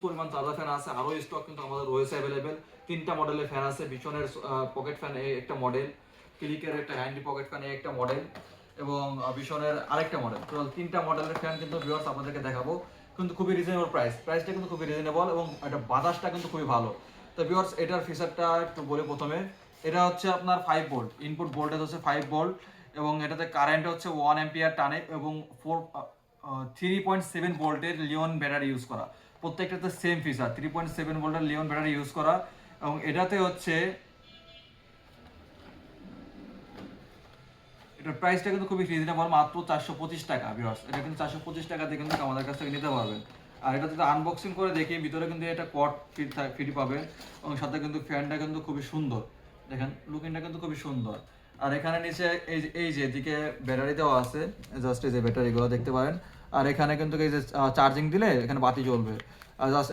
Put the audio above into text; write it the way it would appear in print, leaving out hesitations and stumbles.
পরিমাণ charger fan আছে, আরও স্টক কিন্তু আমাদের রয়েছে অ্যাভেলেবেল। 3টা মডেলের ফ্যান আছে, বিচনের পকেট ফ্যান একটা মডেল, ক্লিকের একটা হ্যান্ডি পকেট ফ্যান একটা মডেল, এবং বিচনের আরেকটা মডেল। তো 3টা মডেলের ফ্যান কিন্তু ভিউয়ার্স আপনাদেরকে দেখাবো, কিন্তু খুবই রিজনেবল প্রাইসটা কিন্তু খুবই রিজনেবল, এবং এটা বাতাসটা কিন্তু খুবই ভালো। তো ভিউয়ার্স এটার ফিচারটা একটু বলি প্রথমে। এটা হচ্ছে আপনার 5 ভোল্ট, ইনপুট ভোল্টেজ হচ্ছে 5 ভোল্ট, এবং এটাতে কারেন্ট হচ্ছে 1 অ্যাম্পিয়ার টানে, এবং 3.7 ভোল্টের লিওন ব্যাটারি ইউজ করা। প্রত্যেকটাতে সেম ফিচার, 3.7 ভোল্টের লিওন ব্যাটারি ইউজ করা, এবং এটাতে হচ্ছে এটার প্রাইসটা কিন্তু খুবই রিজনেবল, মাত্র 425 টাকা ভিউয়ার্স। এটা কিন্তু 425 টাকাতে কিন্তু আমাদের কাছ থেকে নিতে পারবেন। আর এটা যদি আনবক্সিং করে দেখি, ভিতরে কিন্তু এটা কট ফিট পাবেন, এবং সাথে কিন্তু ফ্যানটা কিন্তু খুবই সুন্দর, দেখেন লুকিংটা কিন্তু খুবই সুন্দর। আর এখানে নিচে এই যে এদিকে ব্যাটারি দেওয়া আছে, জাস্ট এই যে ব্যাটারিগুলো দেখতে পারেন। আর এখানে কিন্তু এই যে চার্জিং দিলে এখানে বাতি জ্বলবে। আর জাস্ট